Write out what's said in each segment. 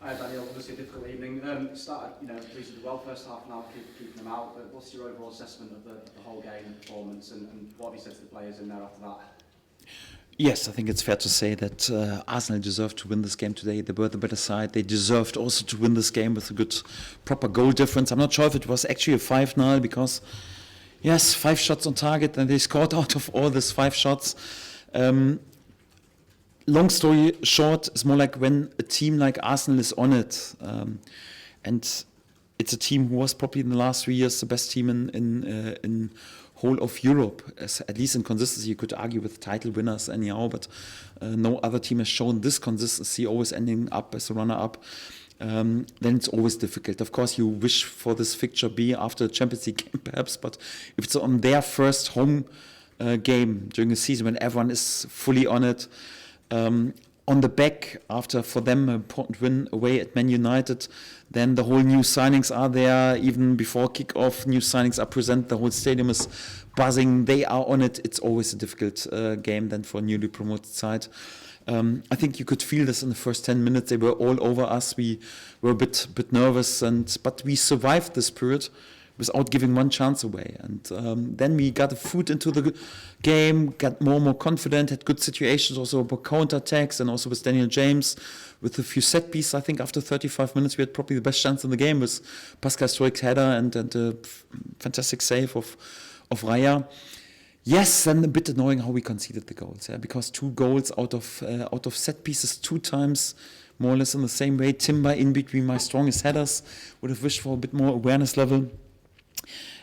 Hi Daniel, obviously a difficult evening. Started, reasonably well first half now, keeping them out. But what's your overall assessment of the whole game and performance, and what have you said to the players in there after that? Yes, I think it's fair to say that Arsenal deserved to win this game today. They were the better side. They deserved also to win this game with a good, proper goal difference. I'm not sure if it was actually a 5-0 because, yes, 5 shots on target and they scored out of all these 5 shots. Long story short, it's more like when a team like Arsenal is on it, and it's a team who was probably in the last 3 years the best team in whole of Europe, at least in consistency. You could argue with title winners anyhow, but no other team has shown this consistency, always ending up as a runner-up. Then it's always difficult. Of course, you wish for this fixture be after the Champions League game, perhaps, but if it's on their first home game during the season when everyone is fully on it, on the back after for them an important win away at Man United, then the whole new signings are there. Even before kick-off, new signings are present. The whole stadium is buzzing. They are on it. It's always a difficult game then for a newly promoted side. I think you could feel this in the first 10 minutes. They were all over us. We were a bit nervous, but we survived this period without giving one chance away. And then we got a foot into the game, got more and more confident, had good situations also about counter-attacks, and also with Daniel James, with a few set pieces. I think after 35 minutes we had probably the best chance in the game with Pascal Stoic's header and a fantastic save of Raya. Yes, and a bit annoying how we conceded the goals, because 2 goals out of set pieces 2 times, more or less in the same way. Timber in between my strongest headers. Would have wished for a bit more awareness level.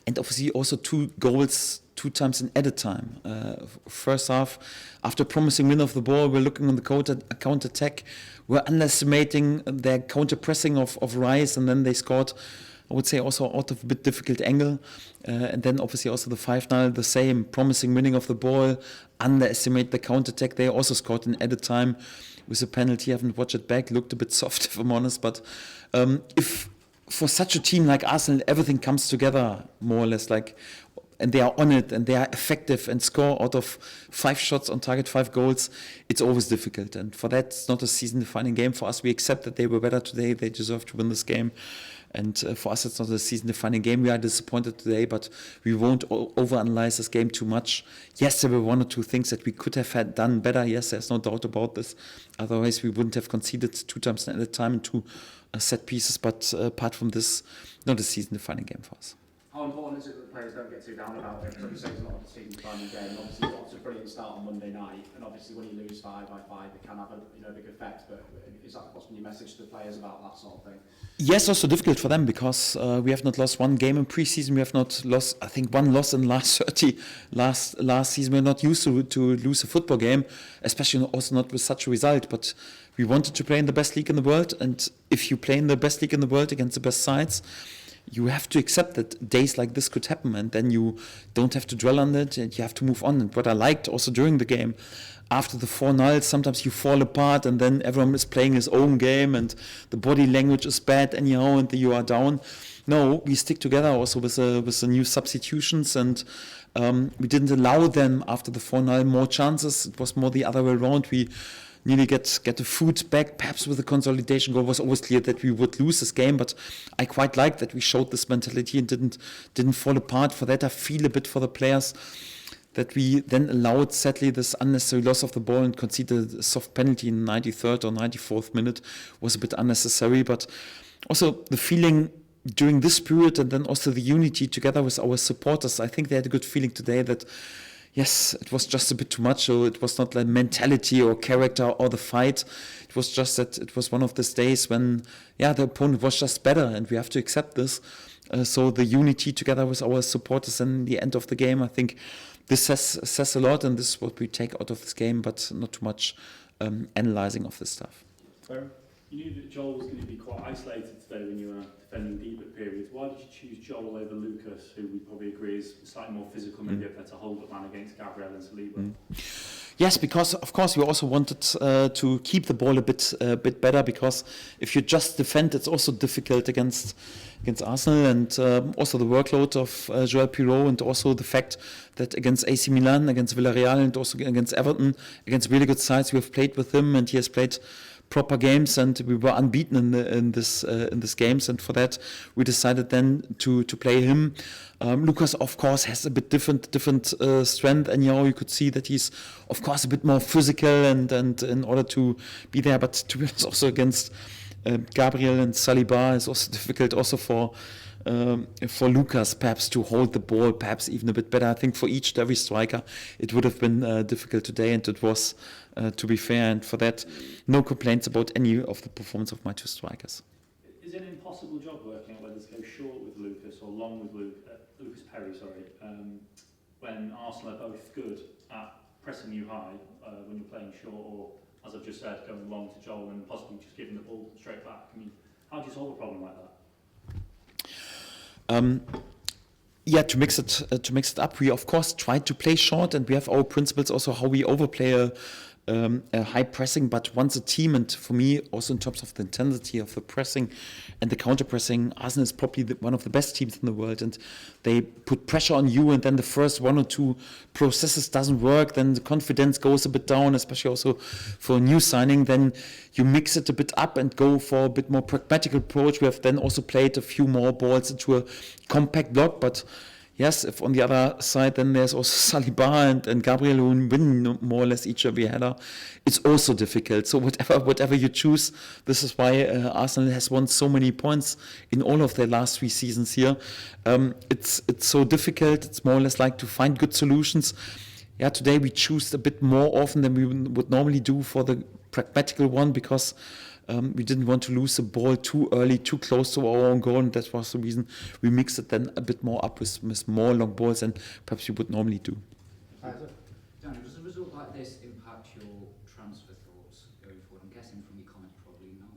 And obviously also 2 goals 2 times in added time. First half, after promising win of the ball, we're looking on the counter-attack. We're underestimating their counter-pressing of Rice, and then they scored, I would say, also out of a bit difficult angle. And then obviously also the 5-0, the same, promising winning of the ball, underestimate the counter-attack. They also scored in added time with a penalty. I haven't watched it back, looked a bit soft if I'm honest, but if for such a team like Arsenal, everything comes together more or less, and they are on it and they are effective and score out of 5 shots on target, 5 goals. It's always difficult, and for that, it's not a season-defining game for us. We accept that they were better today. They deserve to win this game, and for us, it's not a season-defining game. We are disappointed today, but we won't overanalyze this game too much. Yes, there were 1 or 2 things that we could have done better. Yes, there's no doubt about this. Otherwise, we wouldn't have conceded 2 times at a time and 2 set pieces, but apart from this, not a season-defining game for us. How important is it that the players don't get too down about it? Because obviously it's not a season-defining game, and obviously you got a brilliant start on Monday night, and obviously when you lose 5-5, it can have a big effect. But is that what's been your message to the players about that sort of thing? Yes, also difficult for them because we have not lost 1 game in pre-season. We have not lost, I think, 1 loss in the last season. We're not used to lose a football game, especially also not with such a result. But we wanted to play in the best league in the world, and if you play in the best league in the world against the best sides, you have to accept that days like this could happen, and then you don't have to dwell on it, and you have to move on. And what I liked also during the game, after the 4-0, sometimes you fall apart, and then everyone is playing his own game, and the body language is bad anyhow, and you are down. No, we stick together also with the new substitutions, and we didn't allow them after the 4-0 more chances. It was more the other way around. We nearly get the foot back, perhaps with the consolidation goal. It was always clear that we would lose this game, but I quite liked that we showed this mentality and didn't fall apart. For that, I feel a bit for the players that we then allowed, sadly, this unnecessary loss of the ball and conceded a soft penalty in the 93rd or 94th minute was a bit unnecessary. But also the feeling during this period, and then also the unity together with our supporters, I think they had a good feeling today that yes, it was just a bit too much. So it was not like mentality or character or the fight. It was just that it was one of those days when, the opponent was just better, and we have to accept this. So the unity together with our supporters in the end of the game, I think this says a lot, and this is what we take out of this game, but not too much analyzing of this stuff. Fair. You knew that Joel was going to be quite isolated today when you were defending deep at periods. Why did you choose Joel over Lucas, who we probably agree is slightly more physical, maybe a better hold-up man against Gabriel and Saliba? Yes, because of course we also wanted to keep the ball a bit better, because if you just defend, it's also difficult against Arsenal, and also the workload of Joel Pirot, and also the fact that against AC Milan, against Villarreal, and also against Everton, against really good sides, we have played with him, and he has played proper games, and we were unbeaten in this games, and for that we decided then to play him. Lucas, of course, has a bit different strength, and you could see that he's, of course, a bit more physical and in order to be there. But to be honest, also against Gabriel and Saliba is also difficult. Also for Lucas, perhaps to hold the ball, perhaps even a bit better. I think for each and every striker, it would have been difficult today, and it was, to be fair. And for that, no complaints about any of the performance of my two strikers. Is it an impossible job working out whether to go short with Lucas or long with Lucas Perry, when Arsenal are both good at pressing you high when you're playing short, or, as I've just said, going long to Joel and possibly just giving the ball straight back? I mean, how do you solve a problem like that? To mix it up, we of course try to play short, and we have our principles also how we overplay a high pressing. But once a team, and for me also in terms of the intensity of the pressing and the counter pressing, Arsenal is probably one of the best teams in the world, and they put pressure on you, and then the first one or two processes doesn't work, then the confidence goes a bit down, especially also for a new signing. Then you mix it a bit up and go for a bit more pragmatic approach. We have then also played a few more balls into a compact block, but yes, if on the other side then there's also Saliba and Gabriel who win more or less each every header, it's also difficult. So whatever you choose, this is why Arsenal has won so many points in all of their last 3 seasons here. It's so difficult. It's more or less like to find good solutions. Yeah, today we choose a bit more often than we would normally do for the pragmatical one, because we didn't want to lose the ball too early, too close to our own goal, and that was the reason we mixed it then a bit more up with more long balls than perhaps we would normally do. Daniel, does a result like this impact your transfer thoughts going forward? I'm guessing from your comment probably not.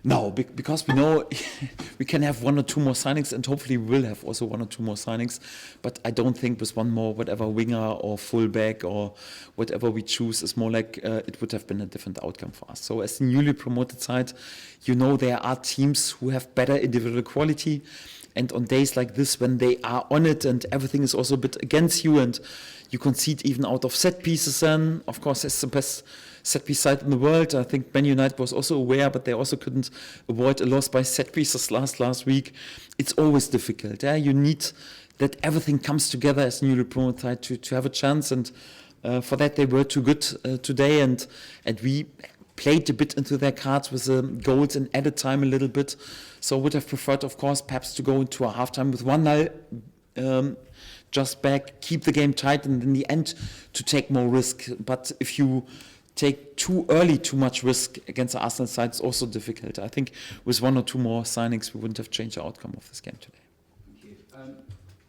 No, because we know we can have 1 or 2 more signings, and hopefully we will have also 1 or 2 more signings. But I don't think with 1 more, whatever winger or fullback or whatever we choose, is more like it would have been a different outcome for us. So as the newly promoted side, there are teams who have better individual quality. And on days like this, when they are on it and everything is also a bit against you, and you concede even out of set pieces, then of course it's the best set piece side in the world. I think Man United was also aware, but they also couldn't avoid a loss by set pieces last week. It's always difficult. Yeah? You need that everything comes together as a newly promoted side to have a chance, and for that they were too good today, and we played a bit into their cards with the goals and added time a little bit. So I would have preferred, of course, perhaps to go into a halftime with 1-0 just back, keep the game tight, and in the end to take more risk. But if you take too early too much risk against the Arsenal side, it's also difficult. I think with 1 or 2 more signings, we wouldn't have changed the outcome of this game today. Thank you.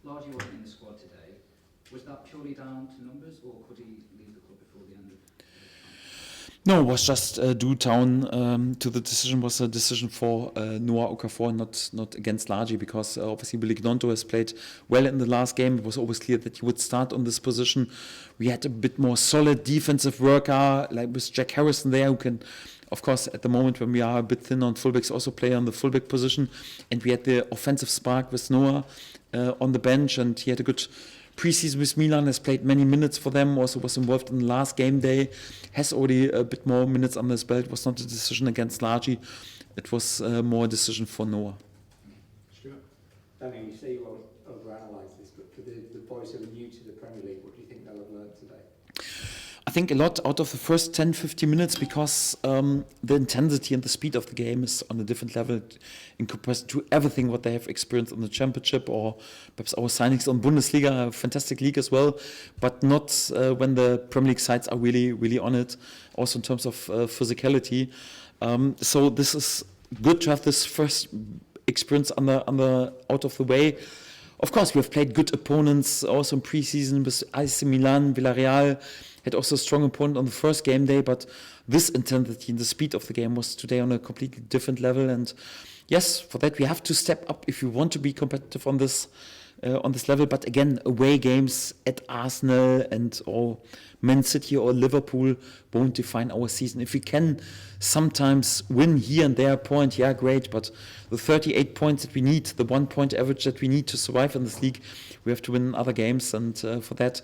Largely wasn't in the squad today. Was that purely down to numbers, or could he leave the club before the end of the transfer? No, it was just due down to the decision. Was a decision for Noah Okafor, not against Largy, because obviously Billy Gnonto has played well in the last game. It was always clear that he would start on this position. We had a bit more solid defensive worker, like with Jack Harrison there, who can, of course, at the moment when we are a bit thin on fullbacks, also play on the fullback position. And we had the offensive spark with Noah on the bench, and he had a good preseason with Milan, has played many minutes for them, also was involved in the last game day, has already a bit more minutes under his belt. It was not a decision against Largy, it was more a decision for Noah. Stuart? Daniel, you say you won't overanalyse this, but for the boys who are new to the Premier League, what do you think they'll have learned today? I think a lot out of the first 10-15 minutes, because the intensity and the speed of the game is on a different level in comparison to everything what they have experienced in the Championship, or perhaps our signings on Bundesliga, a fantastic league as well, but not when the Premier League sides are really on it, also in terms of physicality. So this is good to have this first experience out of the way. Of course, we have played good opponents also in pre-season with AC Milan, Villarreal. Had also a strong opponent on the first game day, but this intensity and the speed of the game was today on a completely different level. And yes, for that we have to step up if we want to be competitive on this on this level. But again, away games at Arsenal and or Man City or Liverpool won't define our season. If we can sometimes win here and there a point, yeah, great. But the 38 points that we need, the 1 point average that we need to survive in this league, we have to win other games. And for that,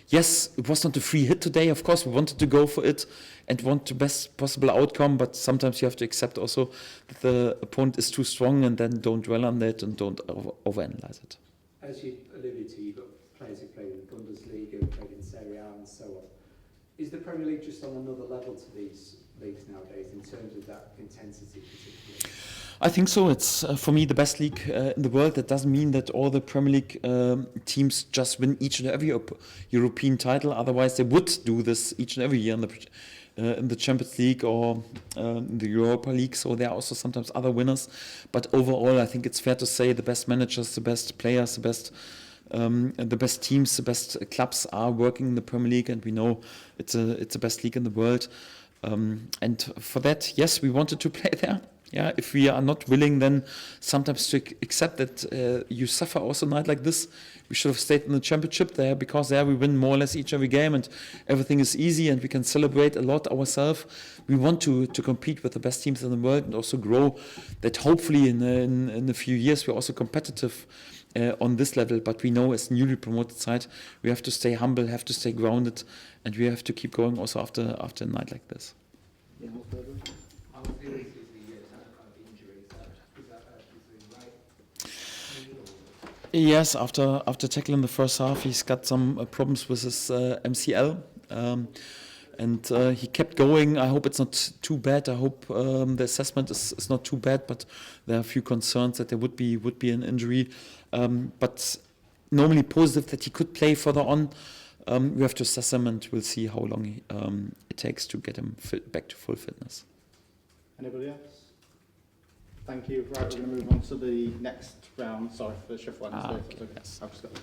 yes, it was not a free hit today. Of course, we wanted to go for it and want the best possible outcome. But sometimes you have to accept also that the opponent is too strong, and then don't dwell on that and don't overanalyze it. As you alluded to, you've got players who play in the Bundesliga, who played in Serie A and so on. Is the Premier League just on another level to these leagues nowadays in terms of that intensity particularly? I think so. It's for me the best league in the world. That doesn't mean that all the Premier League teams just win each and every European title. Otherwise, they would do this each and every year in the Champions League or in the Europa League. So there are also sometimes other winners. But overall, I think it's fair to say the best managers, the best players, the best teams, the best clubs are working in the Premier League, and we know it's the best league in the world. And for that, yes, we wanted to play there. Yeah, if we are not willing, then sometimes to accept that you suffer also a night like this. We should have stayed in the championship there, because there we win more or less each and every game, and everything is easy, and we can celebrate a lot ourselves. We want to compete with the best teams in the world and also grow. That hopefully in a few years we're also competitive on this level. But we know as newly promoted side, we have to stay humble, have to stay grounded, and we have to keep going also after a night like this. Yeah, more further. How serious is the injury? Is that the right? Yes, after tackling the first half, he's got some problems with his MCL, and he kept going. I hope it's not too bad. I hope the assessment is not too bad, but there are a few concerns that there would be an injury. But normally positive that he could play further on. We have to assess him, and we'll see how long it takes to get him back to full fitness. Anybody else? Thank you. Right, we're going to move on to the next round. Sorry for the shuffle. Okay, yes. I've just got to